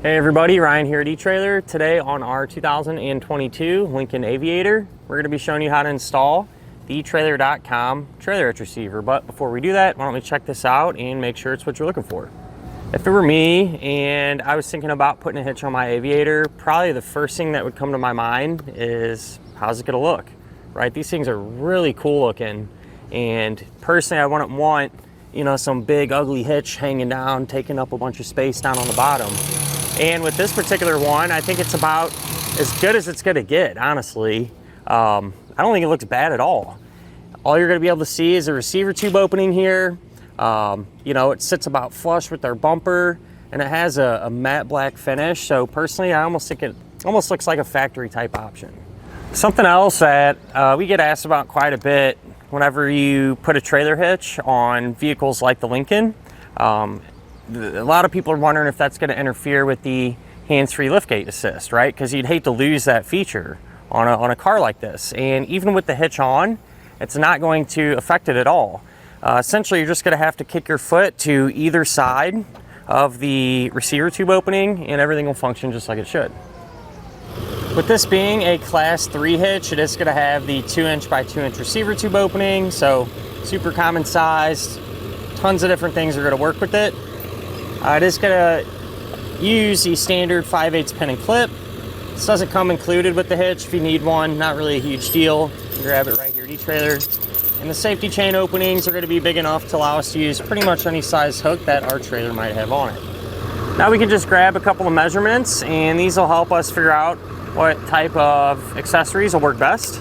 Hey everybody, Ryan here at Etrailer. Today on our 2022 Lincoln Aviator, we're going to be showing you how to install the Etrailer.com trailer hitch receiver. But before we do that, why don't we check this out and make sure it's what you're looking for. If it were me and I was thinking about putting a hitch on my Aviator, probably the first thing that would come to my mind is, how's it going to look? Right? These things are really cool looking, and personally I wouldn't want, you know, some big ugly hitch hanging down, taking up a bunch of space down on the bottom. And with this particular one, I think it's about as good as it's gonna get, honestly. I don't think it looks bad at all. All you're gonna be able to see is a receiver tube opening here. You know, it sits about flush with our bumper, and it has a matte black finish. So personally, I almost think it almost looks like a factory type option. Something else that we get asked about quite a bit whenever you put a trailer hitch on vehicles like the Lincoln, a lot of people are wondering if that's going to interfere with the hands-free liftgate assist, right? Because you'd hate to lose that feature on a car like this. And even with the hitch on, it's not going to affect it at all. Essentially, you're just going to have to kick your foot to either side of the receiver tube opening, and everything will function just like it should. With this being a class 3 hitch, it is going to have the 2" by 2" receiver tube opening, so super common sized. Tons of different things are going to work with it. It is going to use the standard 5/8 pin and clip. This doesn't come included with the hitch. If you need one, not really a huge deal. You can grab it right here at Etrailer. And the safety chain openings are going to be big enough to allow us to use pretty much any size hook that our trailer might have on it. Now we can just grab a couple of measurements, and these will help us figure out what type of accessories will work best.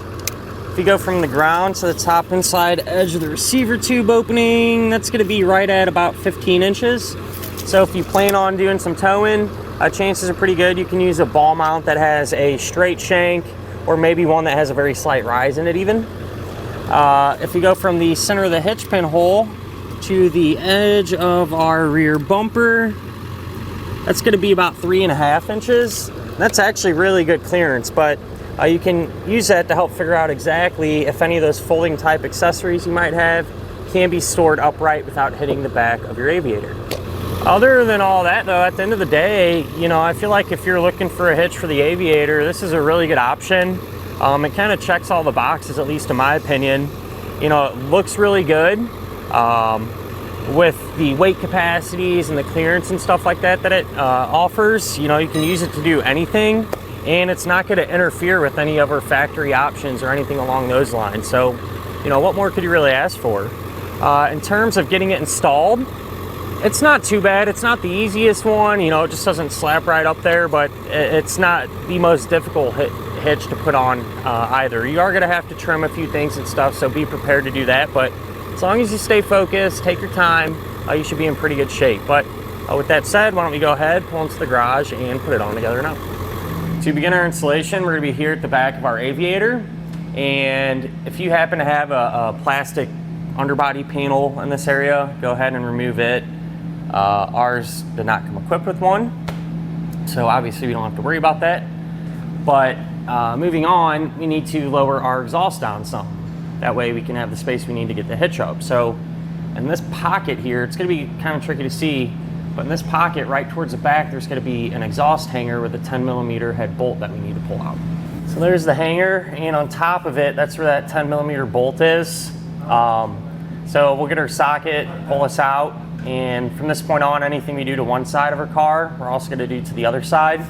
If you go from the ground to the top inside edge of the receiver tube opening, that's going to be right at about 15 inches. So if you plan on doing some towing, chances are pretty good you can use a ball mount that has a straight shank, or maybe one that has a very slight rise in it even. If you go from the center of the hitch pin hole to the edge of our rear bumper, that's going to be about 3.5 inches. That's actually really good clearance, but you can use that to help figure out exactly if any of those folding type accessories you might have can be stored upright without hitting the back of your Aviator. Other than all that though, at the end of the day, you know, I feel like if you're looking for a hitch for the Aviator, this is a really good option. It kind of checks all the boxes, at least in my opinion. You know, it looks really good with the weight capacities and the clearance and stuff like that that it offers. You know, you can use it to do anything, and it's not going to interfere with any of our factory options or anything along those lines. So, you know, what more could you really ask for? In terms of getting it installed, it's not too bad. It's not the easiest one, you know, it just doesn't slap right up there, but it's not the most difficult hitch to put on either. You are going to have to trim a few things and stuff, so be prepared to do that, but as long as you stay focused, take your time, you should be in pretty good shape. But with that said, why don't we go ahead, pull into the garage, and put it on together now. To begin our installation, we're going to be here at the back of our Aviator, and if you happen to have a plastic underbody panel in this area, go ahead and remove it. Ours did not come equipped with one, so obviously we don't have to worry about that. But moving on, we need to lower our exhaust down some. That way we can have the space we need to get the hitch up. So in this pocket here, it's going to be kind of tricky to see, but in this pocket right towards the back, there's going to be an exhaust hanger with a 10mm head bolt that we need to pull out. So there's the hanger, and on top of it, that's where that 10mm bolt is. So we'll get our socket, pull this out, and from this point on, anything we do to one side of our car, we're also going to do to the other side.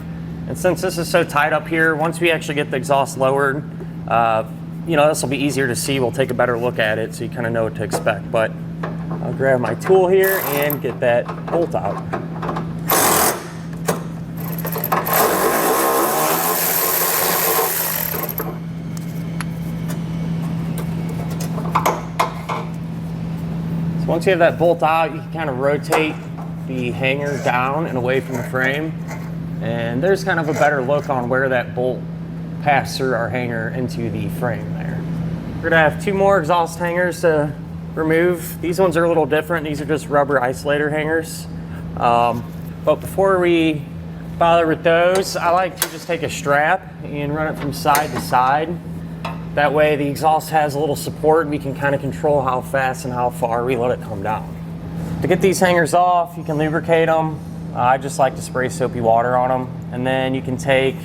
And since this is so tight up here, once we actually get the exhaust lowered, you know, this will be easier to see. We'll take a better look at it so you kind of know what to expect. But I'll grab my tool here and get that bolt out. So once you have that bolt out, you can kind of rotate the hanger down and away from the frame. And there's kind of a better look on where that bolt passed through our hanger into the frame there. We're gonna have 2 more exhaust hangers to remove. These ones are a little different. These are just rubber isolator hangers. But before we bother with those, I like to just take a strap and run it from side to side. That way the exhaust has a little support. We can kind of control how fast and how far we let it come down. To get these hangers off, you can lubricate them I just like to spray soapy water on them. And then you can take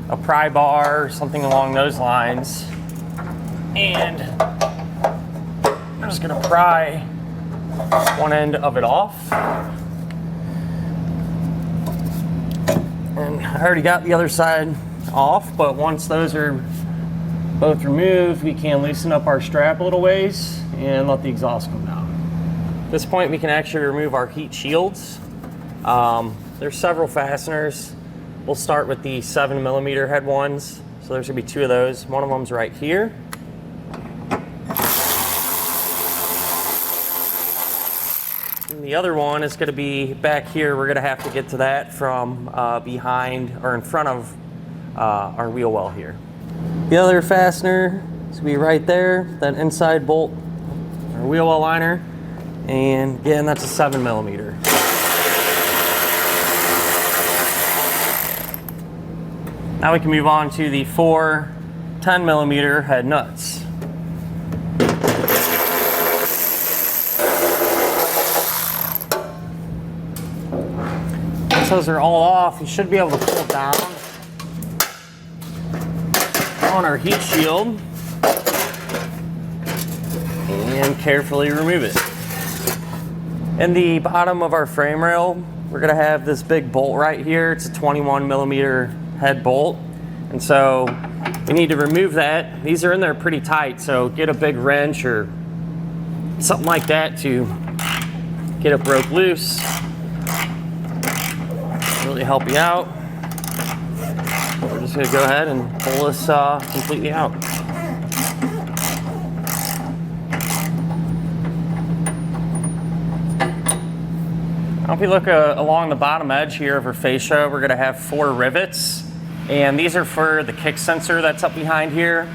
a pry bar or something along those lines, and I'm just gonna pry one end of it off. And I already got the other side off, but once those are both removed, we can loosen up our strap a little ways and let the exhaust come down. At this point, we can actually remove our heat shields. There's several fasteners. We'll start with the 7mm head ones. So there's gonna be 2 of those. One of them's right here. And the other one is gonna be back here. We're gonna have to get to that from behind or in front of our wheel well here. The other fastener is gonna be right there, that inside bolt, our wheel well liner. And again, that's a 7mm. Now we can move on to the 4 10mm head nuts. Once those are all off, you should be able to pull down on our heat shield and carefully remove it. In the bottom of our frame rail, we're gonna have this big bolt right here. It's a 21mm head bolt, and so we need to remove that. These are in there pretty tight, so get a big wrench or something like that to get it broke loose. Really help you out. We're just gonna go ahead and pull this completely out. Now if you look along the bottom edge here of our fascia, we're gonna have 4 rivets. And these are for the kick sensor that's up behind here.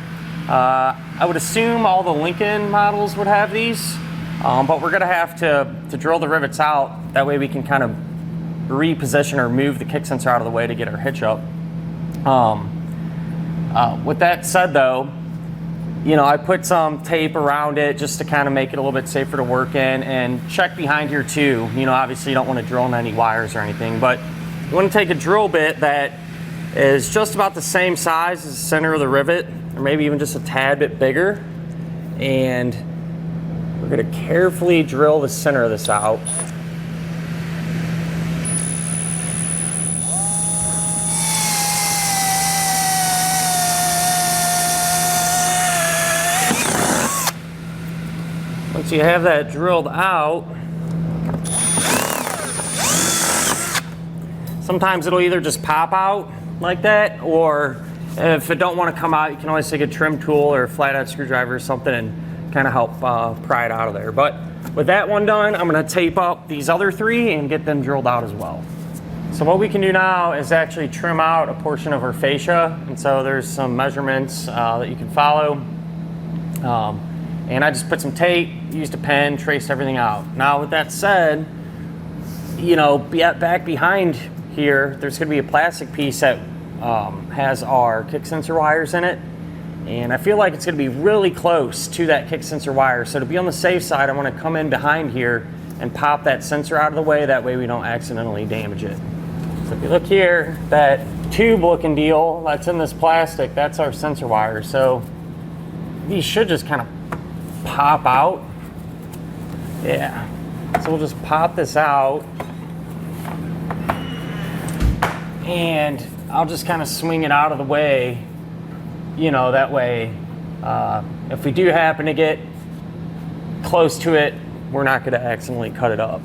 I would assume all the Lincoln models would have these, but we're gonna have to drill the rivets out. That way we can kind of reposition or move the kick sensor out of the way to get our hitch up. With that said though, you know, I put some tape around it just to kind of make it a little bit safer to work in, and check behind here too. You know, obviously you don't want to drill in any wires or anything, but you want to take a drill bit that is just about the same size as the center of the rivet, or maybe even just a tad bit bigger. And we're going to carefully drill the center of this out. Once you have that drilled out, sometimes it'll either just pop out like that, or if it don't want to come out, you can always take a trim tool or a flathead screwdriver or something and kind of help pry it out of there. But with that one done, I'm going to tape up these other 3 and get them drilled out as well. So what we can do now is actually trim out a portion of our fascia, and so there's some measurements that you can follow. And I just put some tape, used a pen, traced everything out. Now with that said, you know, back behind here, there's going to be a plastic piece that has our kick sensor wires in it, and I feel like it's going to be really close to that kick sensor wire. So to be on the safe side, I want to come in behind here and pop that sensor out of the way. That way we don't accidentally damage it. So if you look here, that tube looking deal that's in this plastic, that's our sensor wire. So these should just kind of pop out. Yeah. So we'll just pop this out, and I'll just kind of swing it out of the way, you know, that way if we do happen to get close to it, we're not going to accidentally cut it up.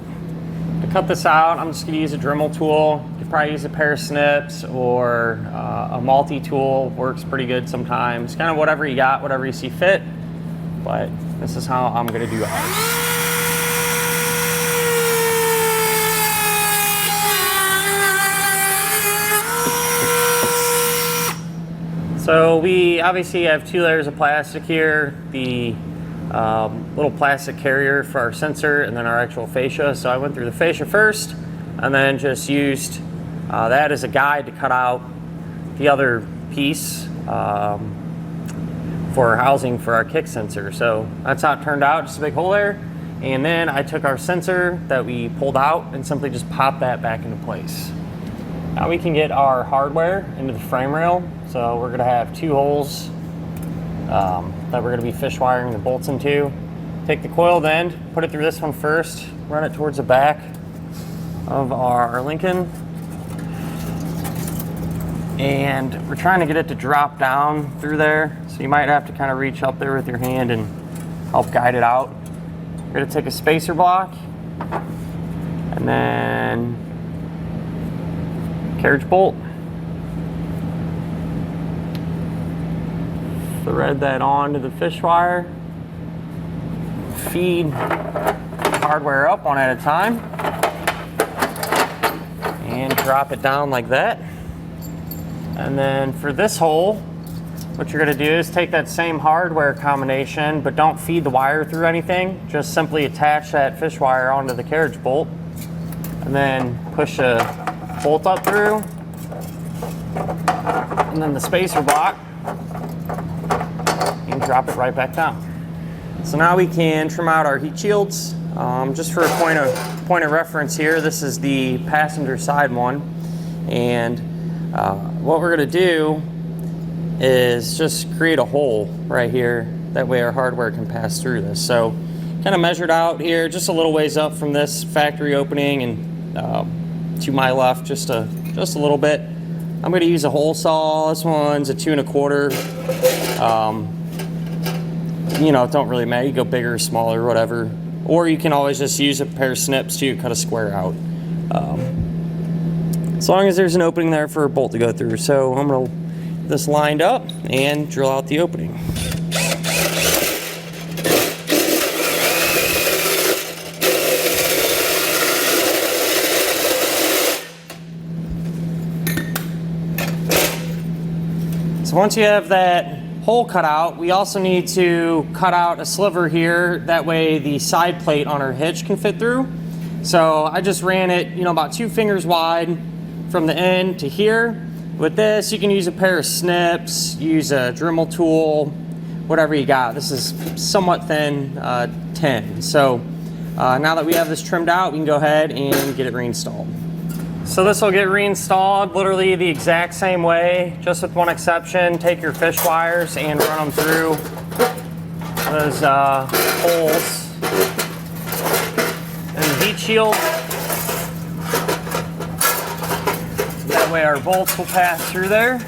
To cut this out, I'm just going to use a Dremel tool. You could probably use a pair of snips, or a multi-tool works pretty good sometimes. Kind of whatever you got, whatever you see fit, but this is how I'm going to do ours. So we obviously have 2 layers of plastic here, the little plastic carrier for our sensor, and then our actual fascia. So I went through the fascia first, and then just used that as a guide to cut out the other piece for housing for our kick sensor. So that's how it turned out, just a big hole there. And then I took our sensor that we pulled out and simply just popped that back into place. Now we can get our hardware into the frame rail. So we're gonna have 2 holes that we're gonna be fish wiring the bolts into. Take the coiled end, put it through this one first, run it towards the back of our Lincoln. And we're trying to get it to drop down through there. So you might have to kind of reach up there with your hand and help guide it out. We're gonna take a spacer block and then carriage bolt. Thread that onto the fish wire. Feed the hardware up one at a time. And drop it down like that. And then for this hole, what you're gonna do is take that same hardware combination, but don't feed the wire through anything. Just simply attach that fish wire onto the carriage bolt and then push a bolt up through, and then the spacer block, and drop it right back down. So now we can trim out our heat shields. Just for a point of reference here, this is the passenger side one, and what we're gonna do is just create a hole right here. That way our hardware can pass through this. So kind of measured out here, just a little ways up from this factory opening and to my left, just a little bit. I'm gonna use a hole saw. This one's a 2 1/4. You know, it don't really matter. You go bigger or smaller, whatever. Or you can always just use a pair of snips to cut a square out. As long as there's an opening there for a bolt to go through. So I'm gonna get this lined up and drill out the opening. So once you have that hole cut out, we also need to cut out a sliver here. That way the side plate on our hitch can fit through. So I just ran it, you know, about 2 fingers wide from the end to here. With this, you can use a pair of snips, use a Dremel tool, whatever you got. This is somewhat thin tin. So now that we have this trimmed out, we can go ahead and get it reinstalled. So this will get reinstalled literally the exact same way, just with one exception. Take your fish wires and run them through those holes in the heat shield. That way our bolts will pass through there.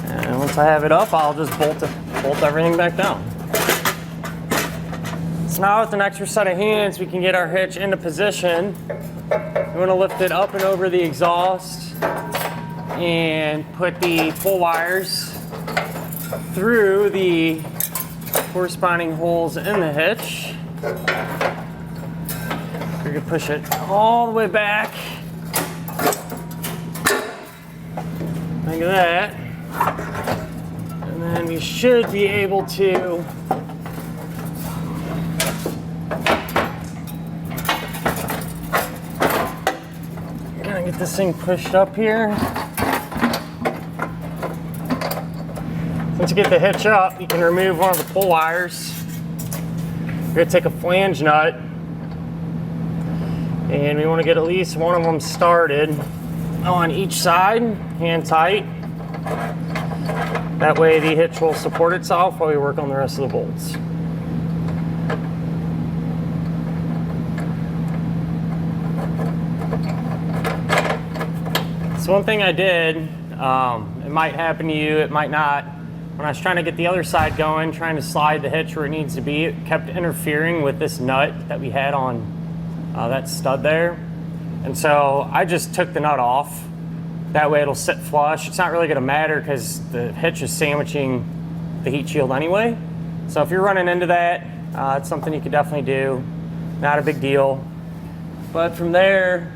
And once I have it up, I'll just bolt everything back down. So now with an extra set of hands, we can get our hitch into position. We want to lift it up and over the exhaust and put the pull wires through the corresponding holes in the hitch. We can push it all the way back. Like that. And then we should be able to get this thing pushed up here. Once you get the hitch up, you can remove one of the pull wires. We're gonna take a flange nut, and we want to get at least one of them started on each side, hand tight. That way the hitch will support itself while we work on the rest of the bolts. So one thing I did, it might happen to you, it might not. When I was trying to get the other side going, trying to slide the hitch where it needs to be, it kept interfering with this nut that we had on that stud there. And so I just took the nut off. That way it'll sit flush. It's not really gonna matter because the hitch is sandwiching the heat shield anyway. So if you're running into that, it's something you could definitely do. Not a big deal. But from there,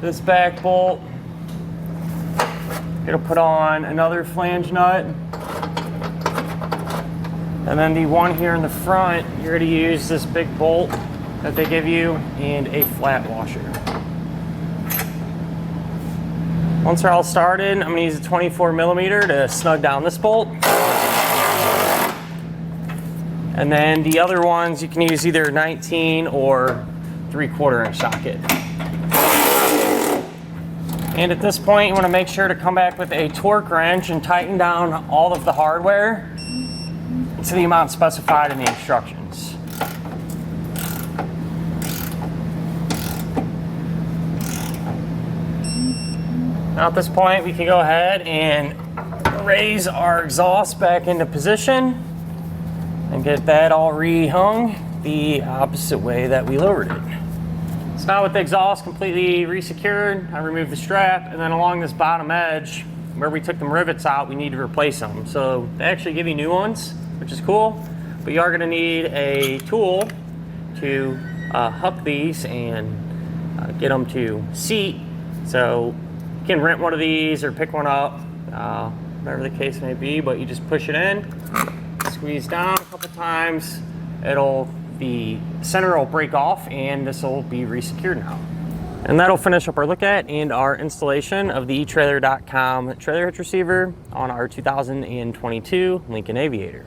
this back bolt, gonna put on another flange nut. And then the one here in the front, you're gonna use this big bolt that they give you and a flat washer. Once they're all started, I'm gonna use a 24mm to snug down this bolt. And then the other ones, you can use either 19 or 3/4 inch socket. And at this point, you want to make sure to come back with a torque wrench and tighten down all of the hardware to the amount specified in the instructions. Now at this point, we can go ahead and raise our exhaust back into position and get that all rehung the opposite way that we lowered it. So now with the exhaust completely resecured, I removed the strap, and then along this bottom edge where we took the rivets out, we need to replace them. So they actually give you new ones, which is cool, but you are going to need a tool to hook these and get them to seat. So you can rent one of these or pick one up, whatever the case may be, but you just push it in, squeeze down a couple times, the center will break off and this will be resecured now. And that'll finish up our look at and our installation of the Etrailer.com trailer hitch receiver on our 2022 Lincoln Aviator.